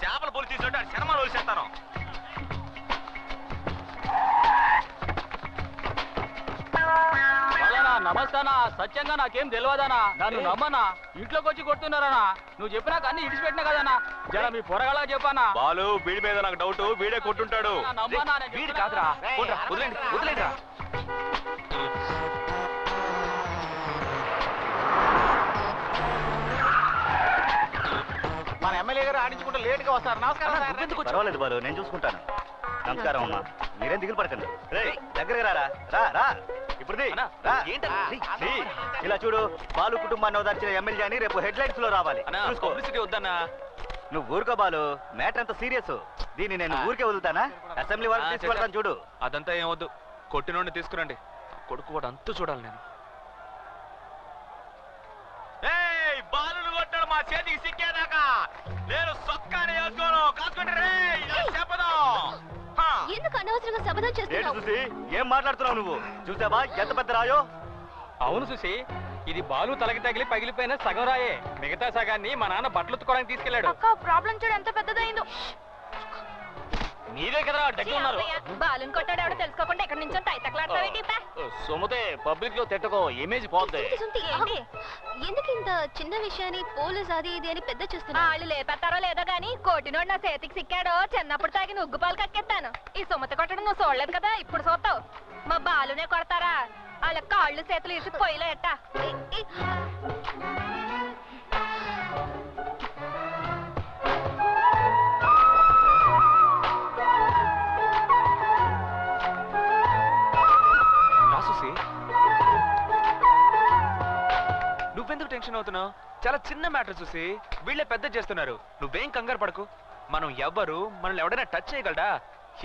చేపల పులి తీసుకుంటే శర్మలు వచ్చేస్తాను. నమస్తానా, సత్యంగా నాకేం తెలియదానా, నన్ను నమ్మనా, ఇంట్లోకి వచ్చి కొడుతున్నారనా, నువ్వు చెప్పినాక అన్ని ఇడిచిపెట్టినా కదనా, జర మీ పొరగలా చెప్పానా. బాలు వీడి మీద నాకు డౌట్, వీడే కొట్టుంటాడు. వీడి కాదురా, వదిలేండి వదిలేండిరా. మన ఎమ్మెల్యే గారు ఆడించుకుంటూ లేట్ గా వస్తారు. నమస్కారం. పర్వాలేదు బాలు, నేను చూసుకుంటాను. నమస్కారం అమ్మా, మీరేం దిగులు పడకండి. దగ్గరగా రా రా రా. ఇప్పుడు ఇలా చూడు, బాలు కుటుంబాన్ని ఓదార్చిన ఎమ్మెల్యే అని రేపు హెడ్ లైన్స్ లో రావాలి. వద్దన్నా, నువ్వు ఊరుకో బాలు, మ్యాటర్ అంత సీరియస్. దీన్ని నేను ఊరికే వదులుతానా? అసెంబ్లీ వరకు తీసుకెళ్తాను చూడు. అదంతా ఏమొద్దు, కొట్టినోడిని తీసుకురండి. కొడుకు వాడు అంతూ చూడాలి. నేను బాలును కొట్టాడు, మా చేతికి సిక్కేదాకా నేను సొక్కాని వేసుకోను. కాసుకుంటే ఎందుకు అనవసరంగా శపథం చేస్తున్నావు? చూసి ఏం మాట్లాడుతున్నావు నువ్వు? చూసావా ఎంత పెద్ద రాయో? అవును చూసి, ఇది బాలు తలకి తగిలి పగిలిపోయిన సగం రాయే. మిగతా సగాన్ని మా నాన్న బట్టలు ఉతుకోవడానికి తీసుకెళ్లాడు. ప్రాబ్లం చూడు ఎంత పెద్దదైందో. మీరే కదా దగ్గర ఉన్నారు. బాలుని కొట్టాడు ఎవడో తెలుసుకోకుండా ఎక్కడి నుంచో తైతకలాడతావేంటి? సుమతే, పబ్లిక్ లో తిట్టకో, ఇమేజ్ పోద్ది. ఎందుకు ఇంత చిన్న విషయాన్ని పోలీస్ అది ఇది అని పెద్ద చేస్తున్నా? వాళ్ళు లేపెత్తారో లేదో గానీ కోటినోడు నా చేతికి సిక్కాడో చిన్నప్పుడు తాగిన ఉగ్గుపాలు కక్కెత్తాను. ఈ సుమత కొట్టడం నువ్వు చూడలేదు కదా, ఇప్పుడు చూస్తావు. మా బాలునే కొడతారా? వాళ్ళ కాళ్ళు చేతులు ఇసి పొయ్యిలో ఎట్టా. నువ్వెందుకు టెన్షన్ అవుతున్నావు? చాలా చిన్న మ్యాటర్ చూసి వీళ్ళే పెద్ద చేస్తున్నారు. నువ్వేం కంగారు పడకు. మనం ఎవ్వరు మనల్ని ఎవడైనా టచ్ చేయగలడా?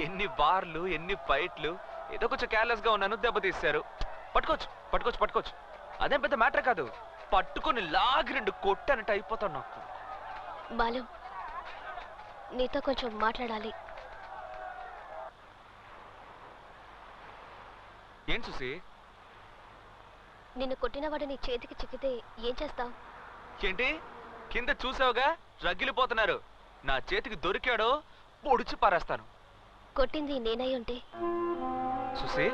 ఎన్ని వార్లు, ఎన్ని ఫైట్లు. ఏదో కొంచెం కేర్లెస్ గా ఉన్నాను, దెబ్బతీశారు. పట్టుకోవచ్చు. అదేం పెద్ద మ్యాటర్ కాదు. పట్టుకుని లాగి రెండు కొట్టానంటే అయిపోతాను. నాకు బాలు, నీతో కొంచెం మాట్లాడాలి. ఏం చూసి? నిన్ను కొట్టినవాడు నీ చేతికి చిక్కితే ఏం చేస్తావు? ఏంటి కింద చూసావుగా, రగిలిపోతున్నారు. నా చేతికి దొరికాడో పొడిచి పారేస్తాను. కొట్టింది నేనై ఉంటే? సుసి,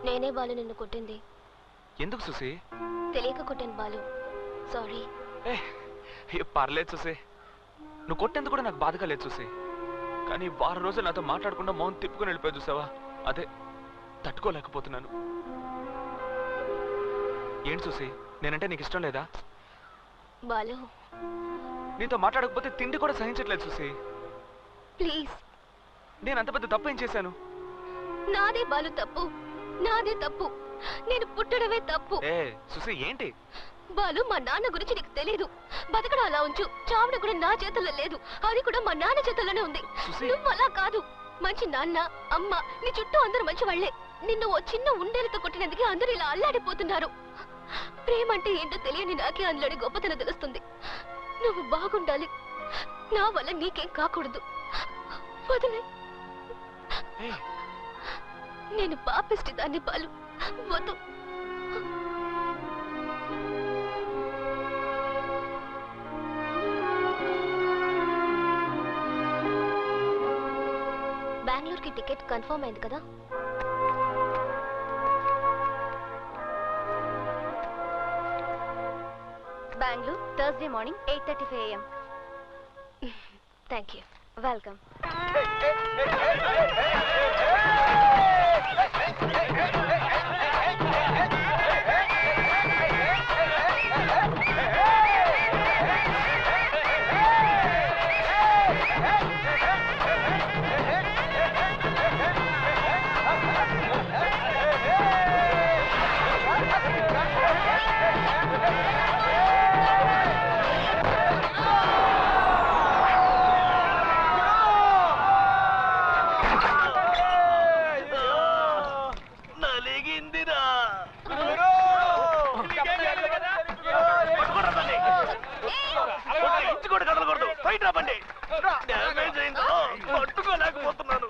నేనే బాలు నిన్ను కొట్టింది. ఎందుకు సుసి? తెలియక కొట్టాను బాలు, సారీ. పర్లేదు సుసి, నువ్వు కొట్టేందుకు కూడా నాకు బాధగా లేదు సుసి. కానీ వారం రోజులు నాతో మాట్లాడకుండా మౌన్ తిప్పుకొని వెళ్ళిపోయి చూసావా, అదే తట్టుకోలేకపోతున్నాను. ఏంటి చూసి, నేనంటే నీకు ఇష్టం లేదా? బాలు, నీతో మాట్లాడకపోతే తిండి కూడా సహించట్లేదు చూసి. ప్లీజ్. నేను అంత పెద్ద తప్పు ఏం చేశాను? నాదే బాలు తప్పు, నాదే తప్పు. నేను పుట్టడమే తప్పు. సుసి ఏంటి? బాలు, మా నాన్న గురించి నీకు తెలీదు. బతకడం అలా ఉంచు, చావడం కూడా నా చేతుల్లో లేదు. అది కూడా మా నాన్న చేతుల్లోనే ఉంది. నువ్వు అలా కాదు. మంచి నాన్న, అమ్మ, నీ చుట్టూ అందరూ మంచి వాళ్లే. నిన్ను ఓ చిన్న ఉండేలతో కొట్టినందుకే అందరూ ఇలా అల్లాడిపోతున్నారు. ప్రేమ అంటే ఏంటో తెలియని నాకే అందులోని గొప్పతనం తెలుస్తుంది. నువ్వు బాగుండాలి, నా వల్ల నీకేం కాకూడదు. వదిలే. నేను పాపిష్టి దాన్ని బాలు, వద్దు. బెంగళూరుకి టికెట్ కన్ఫర్మ్ అయింది కదా? Bengaluru Thursday morning 8:35 AM. Thank you. Welcome. పట్టుకోలేకపోతున్నాను.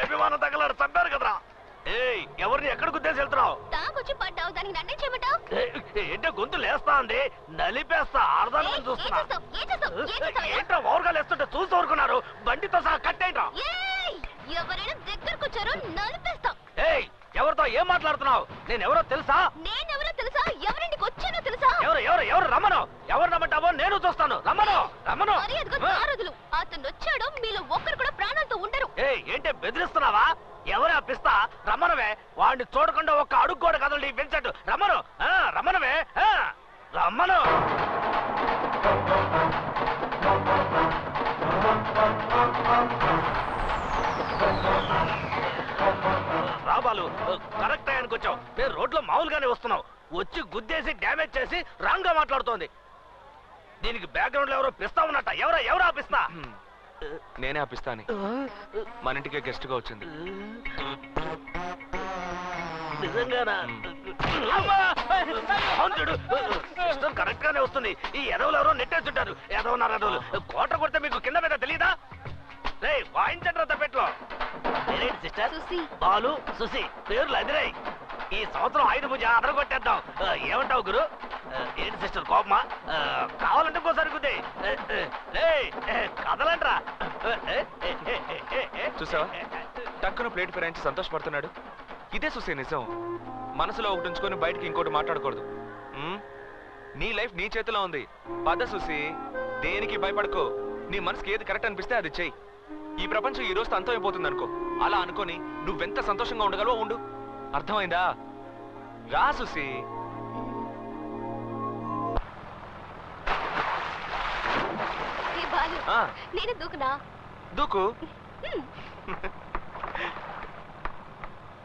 అభిమానం తగలాడు, చంపారు కదరా. ఎవరిని ఎక్కడ గుద్దేసి వెళ్తున్నావు? తాకొచ్చి పడ్డావు, దానికి నన్నే చేయమంటావు? ఏంటో అంటే గొంతు లేస్తా అండి, నలిపేస్తా. అర్థం చూస్తున్నా. ఏంట్రా ఓవర్గా లేస్తుంటే చూసి ఊరుకున్నారు? బండితో సహా కట్టేంట్రా? ఎవరైనా దగ్గరకు వచ్చారో నలిపేస్తాం. ఏయ్, ఎవరితో ఏం మాట్లాడుతున్నావు? నేను ఎవరో తెలుసా? నేనెవరో తెలుసా? ఎవరింటికి వచ్చానో తెలుసా? ఎవరు ఎవరు ఎవరు రమ్మను. ఎవరు రమ్మంటావో నేను చూస్తాను. రమ్మను రమ్మను. అతను వచ్చాడో మీలో ఒక్కరు కూడా ప్రాణాలతో ఉండరు. ఏయ్, ఏంటి బెదిరిస్తున్నావా? ఎవరు అప్పిస్తా? రమ్మనవే. వాడిని చూడకుండా ఒక్క అడుగు కూడా కదలండి పెంచట్టు. రమ్మను రమ్మనవే రమ్మను. రాబాలు, కరెక్ట్ టైంకి వచ్చావు. నేను రోడ్లో మామూలుగానే వస్తున్నావు. వచ్చి గుద్దేసి డ్యామేజ్ చేసి రాంగ్ గా మాట్లాడుతోంది. దీనికి బ్యాక్గ్రౌండ్ లో ఎవరో పిస్తా ఉన్నట్ట. ఎవరు ఆపిస్తా? నేనే ఆపిస్తాను. మన ఇంటికి గెస్ట్ గా వచ్చింది. నిజంగానా? కరెక్ట్ గానే వస్తుంది. ఈ ఎదవులు ఎవరో నెట్టేస్తుంటారు. ఎదవన్నారు ఎదవులు. కోట కొడితే మీకు కింద మీద తెలీదా? రే వాయించండి తప్పెట్లో. నేనేంటి సిస్టర్? బాలు, సుసి పేర్లు అదిరాయి. ఈ సంవత్సరం ఆయుధ పూజ అదరగొట్టేద్దాం. ఏమంటావు గురు? ఏంటి సిస్టర్ కోపమా? కావాలంటే ఇంకోసారి గుద్దే. కదలంట్రా. చూసావా, టక్కున ప్లేట్ ఫిరాయించి సంతోషపడుతున్నాడు. ఇదే చూసే నిజం. మనసులో ఒకటి ఉంచుకొని బయటికి ఇంకోటి మాట్లాడకూడదు. నీ లైఫ్ నీ చేతిలో ఉంది. పద చూసి, దేనికి భయపడకో. నీ మనసుకి ఏది కరెక్ట్ అనిపిస్తే అది చెయ్యి. ఈ ప్రపంచం ఈ రోజుతో అంతమైపోతుంది అనుకో. అలా అనుకొని నువ్వెంత సంతోషంగా ఉండగలవో ఉండు. అర్థమైందా? రా సుసి. నేను దూకునా? దూకు.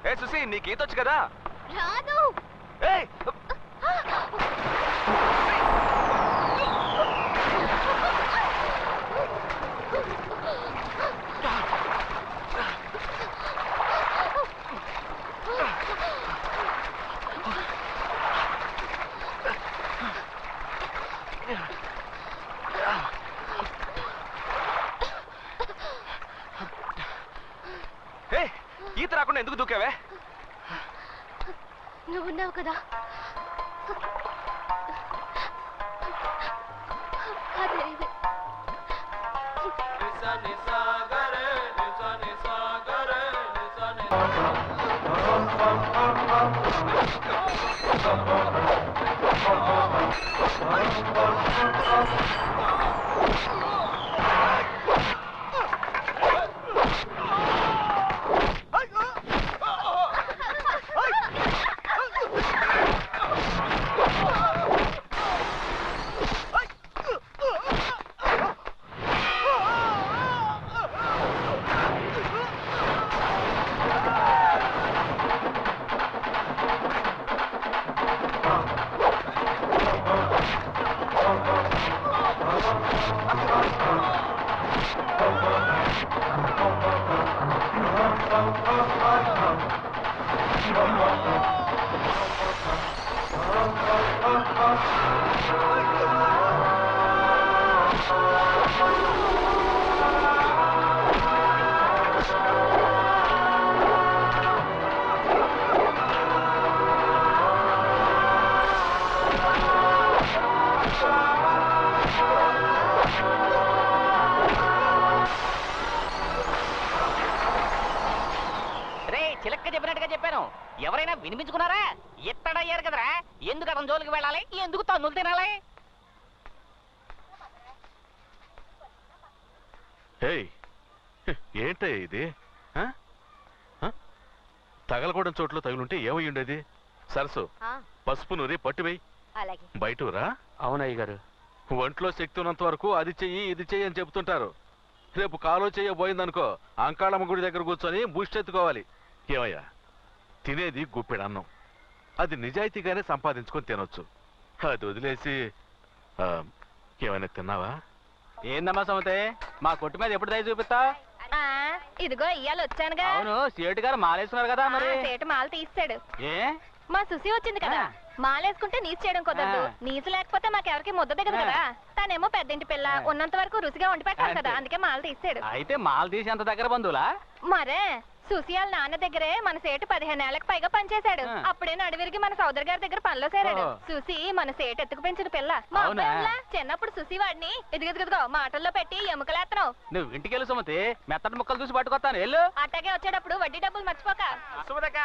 ఏ సుసి, నీకు ఈత వచ్చు కదా? రాదు. ఏయ్, ఈత రాకుండా ఎందుకు దూకావే? నువ్వున్నావు కదా. ఎవరైనా వినిపించుకున్నారా? ఎత్తడయ్యారు కదరా. ఎందుకు అతని జోలికి వెళ్ళాలి? ఎందుకు తన్నులు తినాలి? ఏంటే ఇది? తగలకూడని చోట్ల తగులుంటే ఏమై ఉండేది? సరసు, పసుపు నూరి పట్టువేయి. బయటరా. అవునయ్య గారు. ఒంట్లో శక్తి ఉన్నంత వరకు అది చెయ్యి ఇది చెయ్యి అని చెప్తుంటారు. రేపు కాలో చెయ్యబోయిందనుకో, అంకాళమ్మ గుడి దగ్గర కూర్చొని బూస్టెత్తుకోవాలి. ఏమయ్యా, తినేది గుప్పెడన్నం. అది నిజాయితీగానే సంపాదించుకొని తినొచ్చు. అది వదిలేసి ఏమైనా తిన్నావా? ఏందమ్మా సమతే, మా కొట్టు మీద ఎప్పుడు దయ చూపిస్తా? ఇదిగో ఇయ్యాలి వచ్చానుగా. అవును, సేటు గారు మాలేస్తున్నారు కదా. మరి సేటు మాల తీస్తాడు. ఏ మా సుసి వచ్చింది కదా, మాలేసుకుంటే నీసు చేయడం కుదరదు. నీసు లేకపోతే మాకెవరికి ముద్ద దిగదు కదా. తనేమో పెద్దింటి పిల్ల, ఉన్నంత వరకు రుచిగా వండి పెట్టాలి కదా, అందుకే మాల తీసాడు. అయితే మాల తీసి అంత దగ్గర బంధువులా? మరే సుశీల్ నాన్న దగ్గరే మన సేటు 15 ఏళ్లకు పైగా పనిచేశాడు. అప్పుడే నడివిరికి మన సోదరు గారి దగ్గర పనిలో చేరాడు. సుశీ మన సేటు ఎత్తుకు పెంచిన పిల్ల. మా అబ్బాయిలా చిన్నప్పుడు సుశీ వాడిని ఇదిగో మాటల్లో పెట్టి ఎముకలేస్తున్నావు. నువ్వు ఇంటికెళ్ళు సుమతి, మెత్తటి ముక్కలు చూసి పట్టుకొస్తాను వెళ్ళు. అట్టాగే వచ్చేటప్పుడు వడ్డీ డబ్బులు మర్చిపోక. సుమతక్క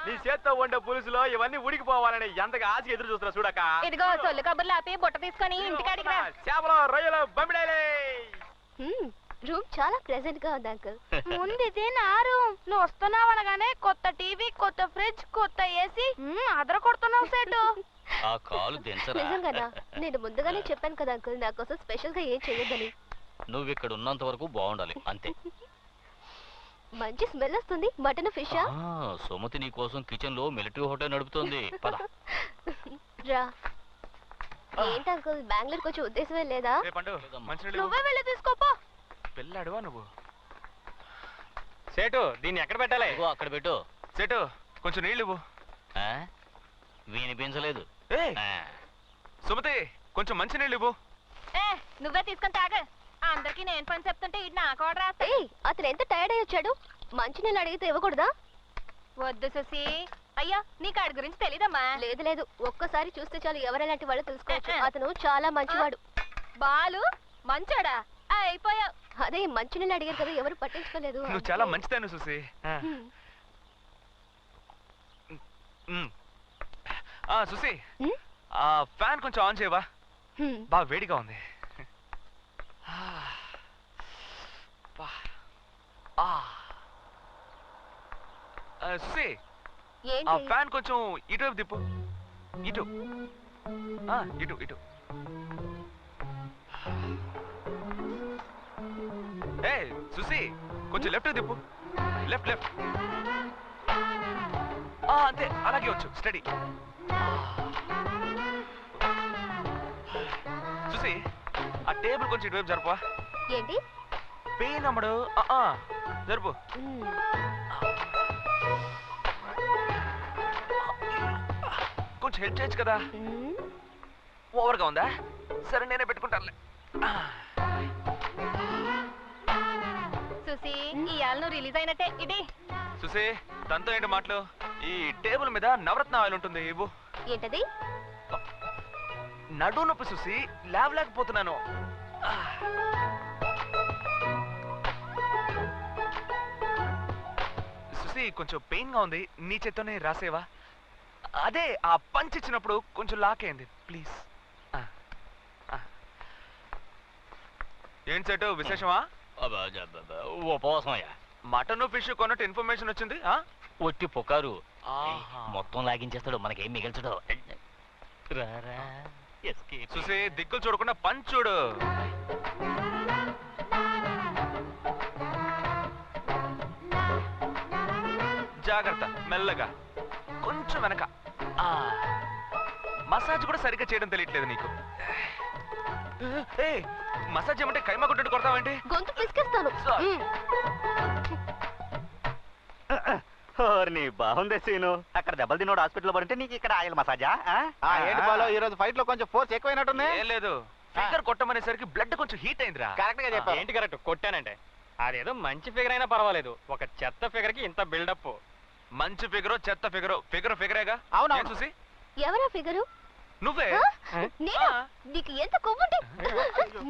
నీ చేత్తో వండే పులుసులో ఇవన్నీ ఉడికిపోవాలని ఎంతగా ఆశ ఎదురు చూస్తున్నా చూడక్క. ఇదిగో సొల్లు కబుర్లు ఆపి బుట్ట తీసుకొని ఇంటికాడికి రా. చేపలు రొయ్యలు బొమ్మిడాలే. రూమ్ చాలా ప్లెజెంట్ గా ఉంది అంకుల్. ముందు ఇదే నా రూమ్. నువ్వు వస్తున్నావు అనగానే కొత్త టీవీ, కొత్త ఫ్రిడ్జ్, కొత్త ఏసీ అదర కొడుతున్నావు సేటు. ఆ కాలు దించరా. నిజంగానా? నేను ముందుగానే చెప్పాను కదా అంకుల్, నా కోసం స్పెషల్ గా ఏం చేయొద్దని. నువ్వు ఇక్కడ ఉన్నంత వరకు బాగుండాలి అంతే. మంచి స్మెల్ వస్తుంది. మటన్ ఫిషా? సుమతి నీ కోసం కిచెన్ లో మిలిటరీ హోటల్ నడుపుతోంది. రా. ఏంటి అంకుల్, బెంగళూరుకి వచ్చే ఉద్దేశమే లేదా? నువ్వే వెళ్ళి తీసుకోపో. పెళ్ళాడువా నువ్వు? సేటు దీన్ని ఎక్కడ పెట్టాలి? అక్కడ పెట్టు. సేటు కొంచెం నీళ్ళు ఇవ్వు. వినిపించలేదు. సుమతి కొంచెం మంచి నీళ్ళు ఇవ్వు. నువ్వే తీసుకొని తాగ. అందరికి నేను పని చెప్తుంటే ఇటు నాకు ఆర్డర్ రాస్తా. అతను ఎంత టైర్డ్ అయ్యి వచ్చాడు. మంచి నీళ్ళు అడిగితే ఇవ్వకూడదా? వద్దు సుసి. అయ్యా నీకు ఆడి గురించి తెలీదమ్మా. లేదు ఒక్కసారి చూస్తే చాలు ఎవరెలాంటి వాళ్ళు తెలుసుకోవచ్చు. అతను చాలా మంచివాడు. బాలు మంచోడా? అయిపోయావు. అదే మంచి నీళ్ళు అడిగారు కదా, ఎవరు పట్టించుకోలేదు. నువ్వు చాలా మంచిదాను సుసి. సుసి ఫ్యాన్ కొంచెం ఆన్ చేయవా? బాగా వేడిగా ఉంది. సుసి ఆ ఫ్యాన్ కొంచెం ఇటువైపు తిప్పు. ఇటు ఇటు ఇటు. ఏ సుసి కొంచెం లెఫ్ట్ తిప్పు. Left left. అంతే, అలాగే వచ్చు. స్టడీ. సుసి ఆ టేబుల్ కొంచెం ఇటువైపు జరుపు. ఏంటి పెయిన్ అమ్మడు? జరుపు. కొంచెం హెల్ప్ చేయొచ్చు కదా. ఓవర్గా ఉందా? సరే నేనే పెట్టుకుంటానులే. సుసి ఇవాళ నువ్వు రిలీజ్ అయినట్టే. ఇది సుసి తనతో ఏంటి మాటలు? ఈ టేబుల్ మీద నవరత్న ఆయిల్ ఉంటుంది, ఇవ్వు. ఏంటది? నడు నొప్పి సుసి, లేవలేకపోతున్నాను. సుసి కొంచెం పెయిన్ గా ఉంది, నీ చేత్తోనే రాసేవా? అదే ఆ పంచ్ ఇచ్చినప్పుడు కొంచెం లాక్ అయింది, ప్లీజ్. ఏంటి సెటు విశేషమా? ఉపవాసమయ్యా. మటన్ ఫిష్ కొన్నట్టు ఇన్ఫర్మేషన్ వచ్చింది. ఒట్టి పొకారు మొత్తం లాగించేస్తాడు, మనకేం మిగల్చడు. చూసి దిక్కులు చూడకుండా పంచ్ చూడు. జాగ్రత్త, మెల్లగా కొంచెం వెనక. మసాజ్ కూడా సరిగ్గా చేయడం తెలియట్లేదు నీకు. మసాజ్ ఏమంటే కైమా కొట్టు కొడతావేంటి? గొంతు పిసికేస్తాను. బాగుంది సీను. అక్కడ దెబ్బలు తినోడు హాస్పిటల్ పడితే నీకు ఇక్కడ ఆయిల్ మసాజా? ఏంటి బాలో ఈ రోజు ఫైట్ లో కొంచెం ఫోర్స్ ఎక్కువైనట్టుంది. ఏం లేదు, ఫిగర్ కొట్టమనేసరికి బ్లడ్ కొంచెం హీట్ అయిందిరా. కరెక్ట్ గా చెప్పావు. ఏంటి కరెక్ట్? కొట్టానంటే అదేదో మంచి ఫిగర్ అయినా పర్వాలేదు, ఒక చెత్త ఫిగర్ కి ఇంత బిల్డప్. మంచి ఫిగరో చెత్త ఫిగరో, ఫిగరేగా. అవునా చూసి ఎవరా ఫిగరు? నువ్వే. నేనా? నీకు ఎంత కొవ్వుంటే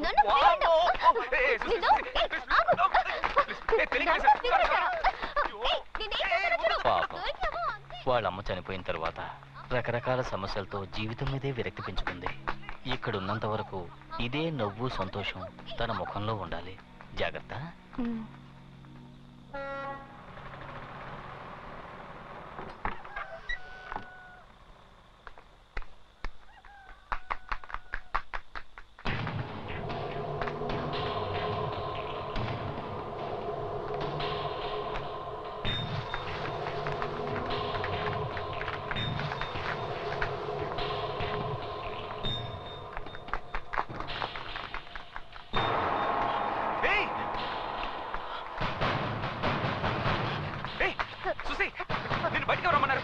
నన్ను కొయ్యండి. నిన్ను? ఆగు. పాపం, వాళ్ళమ్మ చనిపోయిన తర్వాత రకరకాల సమస్యలతో జీవితం మీదే విరక్తి పెంచుకుంది. ఇక్కడున్నంత వరకు ఇదే నవ్వు సంతోషం తన ముఖంలో ఉండాలి. జాగ్రత్త. చూసి నేను బయటకు రమ్మన్నారు.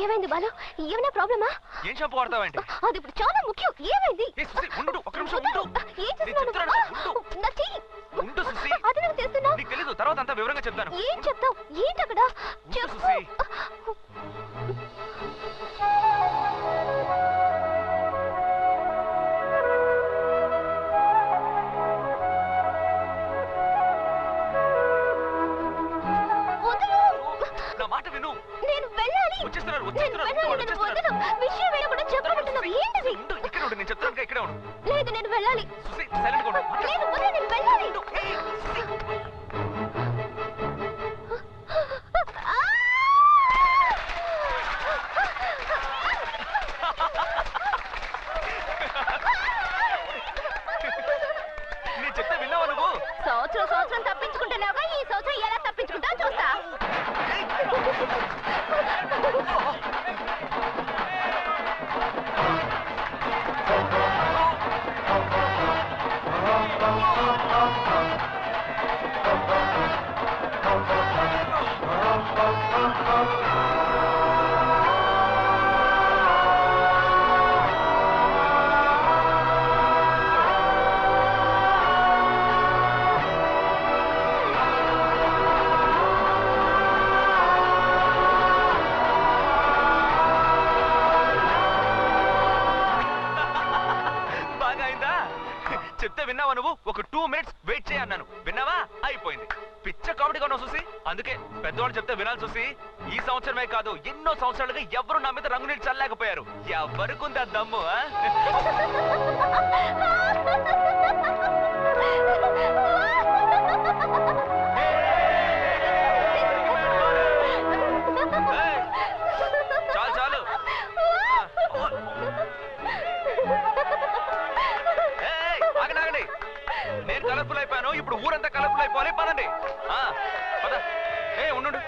ఏమైంది బాలు? ఏమైనా ప్రాబ్లమా? ఏం షాంపూ వాడతావంటే? అది ఇప్పుడు చాలా ముఖ్యం. ఏమైంది? ఉండు, ఒక్క నిమిషం ఉండు. ఏం చేస్తున్నావు? నా చెయ్యి. ఉండు సుసి. అది నాకు తెస్తున్నావు. నీకు తెలీదు, తర్వాత అంతా వివరంగా చెప్తాను. ఏం చెప్తావు? ఏంటి అక్కడ? ఉండు సుసి. నా మాట విను. నేను వెళ్ళాలి. వచ్చేస్తున్నారు. విషయం వేయకుండా చెప్పమంటున్నావు. ఏంటిది? ఉండు, ఇక్కడ ఉండు. నేను చెప్తాను, ఇక్కడే ఉండు. లేదు, నేను వెళ్ళాలి. సుసి, సైలెంట్ గా ఉండు. లేదు, నేను వెళ్ళాలి. నీ చెప్తే విన్నావా నువ్వు? సంవత్సరం తప్పించుకుంటున్నావుగా, ఈ సంవత్సరం ఎలా తప్పించుకుంటావు చూస్తా. చెప్తే విన్నావా నువ్వు? ఒక 2 minutes వెయిట్ చేయ అన్నాను. విన్నావా? అయిపోయింది. పిచ్చ కామెడీగా ఉన్నావు చూసి. అందుకే పెద్దవాళ్ళు చెప్తే వినాలి చూసి. ఈ సంవత్సరమే కాదు, ఎన్నో సంవత్సరాలుగా ఎవరు నా మీద రంగు నీళ్ళు చల్లలేకపోయారు. ఎవరికుంది ఆ దమ్ము? చాలు చాలు. ఆగండి, నేను కలర్ఫుల్ అయిపోయాను, ఇప్పుడు ఊరంతా కలర్ఫుల్ అయిపోవాలి. పదండి. పద. ఉండు,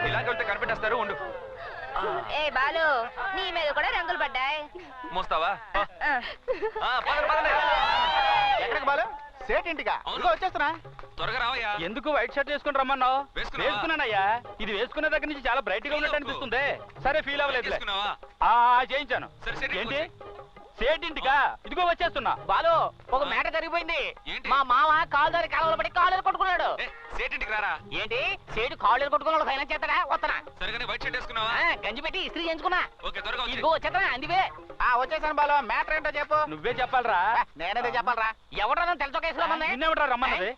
ఇలాగ వెళ్తే కనిపెట్టేస్తారు. ఉండు. ఏ బాలు, నీ మీద కూడా రంగులు పడ్డాయి. మోస్తావా? పదండి పదండి. ఎక్కడికి బాలు? సేట్ ఇంటిగా? వచ్చేస్తున్నా. త్వరగా రావయ్యా. ఎందుకు వైట్ షర్ట్ వేసుకుని రమ్మన్నావు? వేసుకున్నానయ్యా. ఇది వేసుకునే దగ్గర నుంచి చాలా బ్రైట్ గా ఉన్నట్టు అనిపిస్తుంది. సరే, ఫీల్ అవ్వలేదు. చేయించాను. ఏంటి సేటింటికా? ఇదిగో వచ్చేస్తున్నా. బాలు, ఒక మేట జరిగిపోయింది. మా మామ కాలు దారి కాలువలో పడి కాళ్ళు కొట్టుకున్నాడు. సేటింటికి రారా. ఏంటి సేటు కాళ్ళు కొట్టుకున్నాడు? ఫైనాన్స్ చేస్తాడా? వస్తానా? సరిగానే వైట్ షర్ట్ వేసుకున్నావా? గంజి పెట్టి ఇస్త్రీ చేయించుకున్నా. ఓకే, త్వరగా ఇదిగో వచ్చేస్తా. అందువే వచ్చేసాను బాలు. మ్యాటర్ ఏంటో చెప్పు. నువ్వే చెప్పాలరా. నేనేదే చెప్పాలరా. ఎవడన్నా తెలుసో కేసులో మంది నిన్నెవడరా రమ్మన్నది?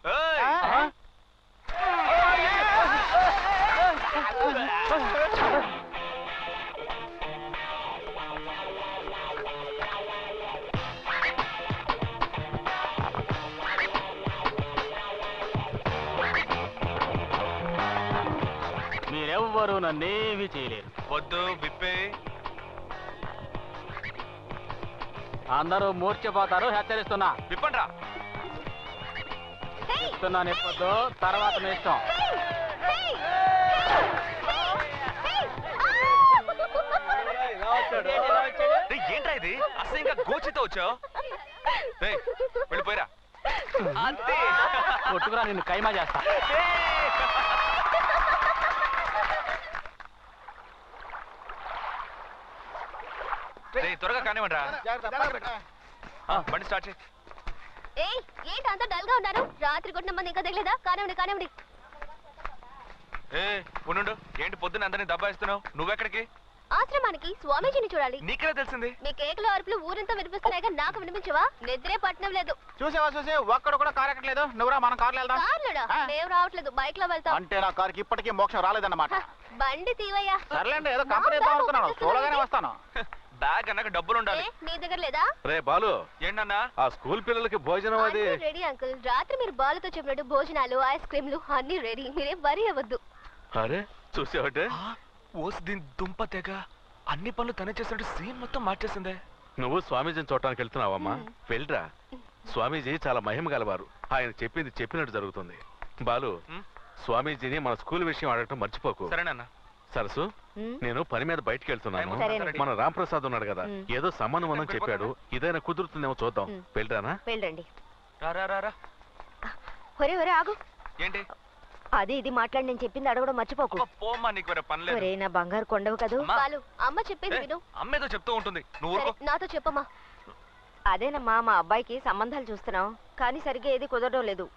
మీరెవ్వరూ నన్నేమీ చేయలేరు. వద్దు, విప్పే. అందరూ మూర్చిపోతారు. హెచ్చరిస్తున్నా. విప్పండ్రా. చెప్తున్నాను, చెప్పొద్దు. తర్వాత మీ ఇష్టం. ఏంట్రా ఇది? అసహ్యంగా గోచితో వచ్చావు. వెళ్ళిపోయిరా. అంతే. కొట్టుకురా, నిన్ను కైమా చేస్తా. త్వరగా కానివ్వండి. బండి స్టార్ట్ చేయి. ఏంటి అంత డల్ గా ఉన్నారు? రాత్రి కొట్టిన మంది ఇంకా తగలేదా? కానివ్వండి. ఉండు. ఏంటి పొద్దున్న అందరినీ దబ్బాయిస్తున్నావు? నువ్వెక్కడికి? ఆశ్రమానికి స్వామీజీని చూడాలి. నీకెలా తెలిసింది? మీ కేకలు అరుపులు ఊరంతా వినిపిస్తున్నాయిగా, నాకు వినిపించవా? నిద్రే పట్టణం లేదు. చూసి ఒక్కడు కూడా కారు ఎక్కట్లేదు. నువ్వురా, మనం కార్లో వెళ్దాం. కార్లుడా? మేము రావట్లేదు, బైక్ లో వెళ్తాం. అంటే నా కారుకి ఇప్పటికీ మోక్షం రాలేదన్నమాట. బండి తీవయ్యా. సర్లేండి, ఏదో కంపెనీ ఇద్దాం అనుకున్నాను. చూడగానే వస్తాను. బ్యాగ్ అన్నాక డబ్బులు ఉండాలి. నీ దగ్గర లేదా? రే బాలు, ఏంటన్నా? ఆ స్కూల్ పిల్లలకి భోజనం అది రెడీ అంకుల్. రాత్రి మీరు బాలుతో చెప్పినట్టు భోజనాలు, ఐస్ క్రీమ్లు అన్ని రెడీ. మీరేం వరి అవ్వద్దు. అరే చూసావటే, ఓసి దీని దుంప తెగ అన్ని పనులు తనే చేసినట్టు సీన్ మొత్తం మార్చేసిందే. నువ్వు స్వామీజీని చూడటానికి వెళ్తున్నావమ్మా? వెళ్ళరా. స్వామీజీ చాలా మహిమ గలవారు. ఆయన చెప్పింది చెప్పినట్టు జరుగుతుంది. బాలు, స్వామీజీని మన స్కూల్ విషయం అడగటం మర్చిపోకు. సరేనన్నా. సరసు, నేను పని మీద బయటికి వెళ్తున్నాను. మన రాంప్రసాద్ ఉన్నాడు కదా, ఏదో సంబంధం అని చెప్పాడు. ఇదైనా కుదురుతుందేమో చూద్దాం. వెళ్ళరానా? వెళ్ళండి. రా. ఒరే ఆగు. ఏంటి? అది ఇది మాట్లాడి నేను చెప్పింది అడగడం మర్చిపోకు. పోమ్మా, నీకు వేరే పని లేదు. ఒరే నా బంగారు కొండవు కదూ. బాలు అమ్మ చెప్పేది విను. అమ్మేదో చెప్తూ ఉంటుంది, నువ్వు సరే, నాతో చెప్పమ్మా. అదేనమ్మా, మా అబ్బాయికి సంబంధాలు చూస్తున్నాం కానీ సరిగ్గా ఏది కుదరడం లేదు.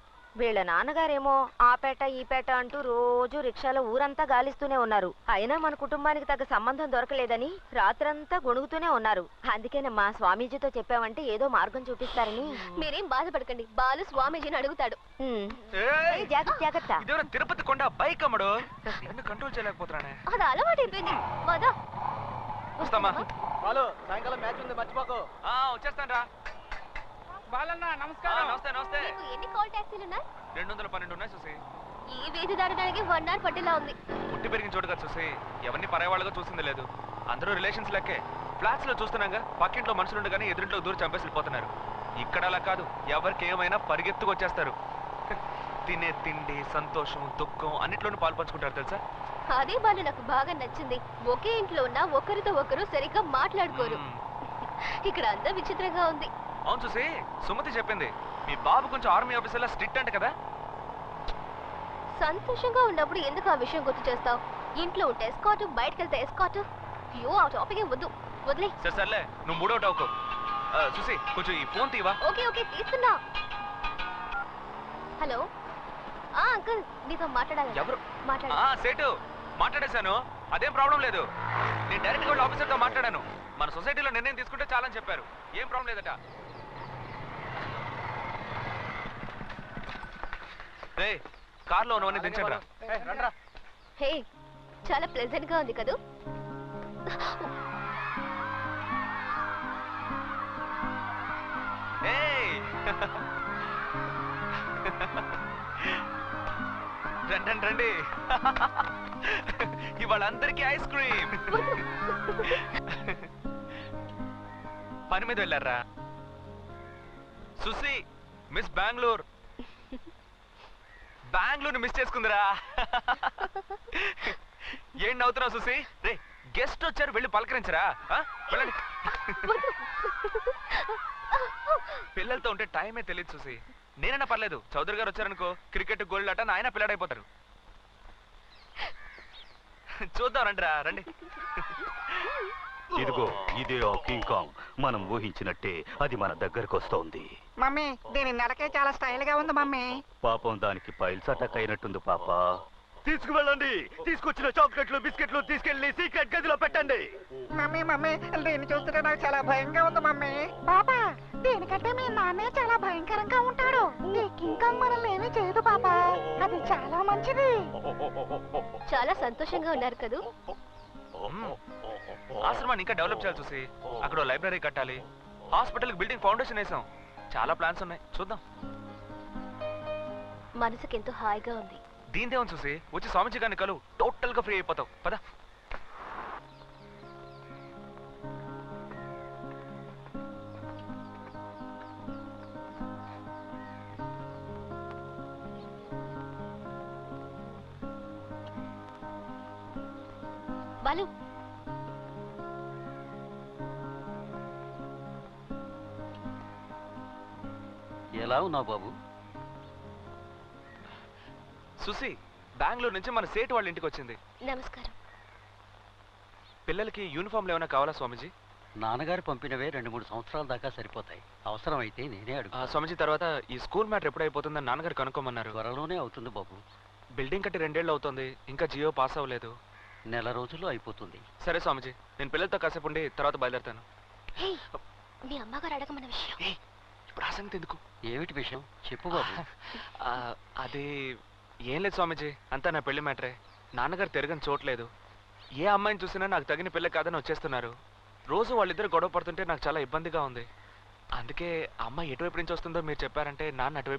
వీళ్ళ నాన్నగారేమో ఆ పేట ఈ పేట అంటూ రోజు రిక్షాలో ఊరంతా గాలిస్తూనే ఉన్నారు. అయినా మన కుటుంబానికి తగ్గ సంబంధం దొరకలేదని రాత్రంతా గొణుగుతూనే ఉన్నారు. అందుకేనమ్మా స్వామీజీతో చెప్పామంటే ఏదో మార్గం చూపిస్తారని. మీరేం బాధపడకండి, బాలు స్వామీజీని అడుగుతాడు. జాగ్రత్త జాగ్రత్త. ఇదేమైనా తిరుపతి కొండ బైక్ అమ్మడు, ఎందుకు కంట్రోల్ చేయలేకపోతున్నానే. అది అలవాటు అయిపోయింది. వదా వస్తామా? సాయంకాలం మ్యాచ్ ఉంది, మర్చిపోకు. వచ్చేస్తాను రా. బాలన్న నమస్కారం. నమస్తే నమస్తే. నీకు ఎన్ని కాల్ ట్యాక్సీలు ఉన్నాయి? 212 ఉన్నాయి చూసి. ఈ వీధి దాటడానికి 1 hour పట్టేలా ఉంది. పుట్టి పెరిగిన చోటుగా చూసి ఎవరిని పరాయవాళ్ళగా చూసింది లేదు. అందరూ రిలేషన్స్ లెక్కే. ఫ్లాట్స్ లో చూస్తున్నాగా పక్కింట్లో మనుషులు కానీ ఎదురింట్లో దూరం చంపేసి వెళ్ళిపోతున్నారు. ఇక్కడ అలా కాదు, ఎవరికి ఏమైనా పరిగెత్తుకు వచ్చేస్తారు. తినే తిండి, సంతోషం, దుఃఖం అన్నిట్లోనూ పాల్పంచుకుంటారు తెలుసా. అదే బాలు నాకు బాగా నచ్చింది. ఒకే ఇంట్లో ఉన్న ఒకరితో ఒకరు సరిగ్గా మాట్లాడుకోరు. ఇక్కడ అంతా విచిత్రంగా ఉంది. అవును చూసి, సుమతి చెప్పింది మీ బాబు కొంచెం ఆర్మీ ఆఫీసర్లా స్ట్రిక్ట్ అంట కదా. సంతోషంగా ఉన్నప్పుడు ఎందుకు ఆ విషయం గుర్తు చేస్తావు? ఇంట్లో ఉంటే ఎస్కాట్, బయటకు వెళ్తే ఎస్కాట్. అయ్యో ఆ టాపిక్ వద్దు, వదిలే. సర్లే, నువ్వు మూడో అవుకో. చూసి కొంచెం ఈ ఫోన్ తీవా. ఓకే ఓకే తీస్తున్నా. హలో అంకుల్, నీతో మాట్లాడాలి. ఎవరు? మాట్లాడాలి. సేటు మాట్లాడేశాను, అదేం ప్రాబ్లం లేదు. నేను డైరెక్ట్ గా ఆఫీసర్తో మాట్లాడాను. మన సొసైటీలో నిర్ణయం తీసుకుంటే చాలని చెప్పారు. ఏం ప్రాబ్లం లేదట. రే కార్లో ఉన్నవన్నీ దించండి రా. హే, చాలా ప్లెజెంట్ గా ఉంది కదూ. రండి రండి, ఇవాళ అందరికీ ఐస్ క్రీమ్. పని మీద వెళ్ళారా సుసి? మిస్ బెంగళూరు మిస్ చేసుకుందిరా. ఏం నవ్వుతున్నావు సుసి? రే గెస్ట్ వచ్చారు, వెళ్ళి పలకరించరా. వెళ్ళండి. పిల్లలతో ఉంటే టైమే తెలియదు సుసి. నేనైనా పర్లేదు, చౌదరి గారు వచ్చారనుకో క్రికెట్ గోల్డ్ ఆట ఆయన పిల్లాడైపోతారు. చూద్దాం రండి రా, రండి. ఇదిగో ఇదే ఆ కింగ్ కాంగ్. మనం ఊహించినట్టే అది మన దగ్గరకు వస్తోంది. మమ్మీ దీని నడకే చాలా స్టైల్ గా ఉంది మమ్మీ. పాపం దానికి పైల్స్ అటాక్ అయినట్టుంది పాప. తీసుకువెళ్ళండి. తీసుకొచ్చిన చాక్లెట్లు బిస్కెట్లు తీసుకెళ్లి సీక్రెట్ గదిలో పెట్టండి. మమ్మీ మమ్మీ దీన్ని చూస్తుంటే నాకు చాలా భయంగా ఉంది మమ్మీ. పాపా దీనికంటే మీ నాన్నే చాలా భయంకరంగా ఉంటాడు. ఈ కింగ్ కాంగ్ మనల్ని ఏమీ చేయదు పాపా, అది చాలా మంచిది. చాలా సంతోషంగా ఉన్నారు కదూ. ఆశ్రమాన్ని ఇంకా డెవలప్ చేయాలి చూసి. అక్కడ లైబ్రరీ కట్టాలి, హాస్పిటల్ బిల్డింగ్ ఫౌండేషన్ వేసాం. చాలా ప్లాన్స్ ఉన్నాయి, చూద్దాం. మనసుకి ఎంతో హాయిగా ఉంది. దీనిదేమని చూసి వచ్చి స్వామిజీ గారిని కలు, టోటల్ గా ఫ్రీ అయిపోతావు. పద. బాలు ఎలా ఉన్నావు బాబు? సుసి బెంగళూరు నుంచి మన సేటు వాళ్ళ ఇంటికి వచ్చింది. నమస్కారం. పిల్లలకి యూనిఫామ్లు ఏమైనా కావాలా స్వామిజీ? నాన్నగారు పంపినవే 2-3 సంవత్సరాల దాకా సరిపోతాయి. అవసరమైతే నేనే అడుగు. స్వామిజీ తర్వాత ఈ స్కూల్ మ్యాటర్ ఎప్పుడు అయిపోతుందని నాన్నగారు కనుక్కోమన్నారు. త్వరలోనే అవుతుంది బాబు. బిల్డింగ్ కట్టి 2 ఏళ్ళు అవుతుంది, ఇంకా జియో పాస్ అవ్వలేదు. నెల రోజుల్లో అయిపోతుంది. సరే స్వామిజీ, నేను పిల్లలతో కాసేపు ఉండి తర్వాత బయలుదేరుతాను. మీ అమ్మగారు అడగమన్న విషయం. ఇప్పుడు ఆ సంగతి ఎందుకు? ఏమిటి విషయం చెప్పు బాబు. అది ఏం లేదు స్వామిజీ, అంతా నా పెళ్లి మ్యాటరే. నాన్నగారు తిరగని చోట్లేదు. ఏ అమ్మాయిని చూసినా నాకు తగిన పిల్ల కాదని వచ్చేస్తున్నారు. రోజు వాళ్ళిద్దరు గొడవ పడుతుంటే నాకు చాలా ఇబ్బందిగా ఉంది. అందుకే అమ్మాయి ఎటువైపు నుంచి వస్తుందో మీరు చెప్పారంటే నాన్న అటువైపు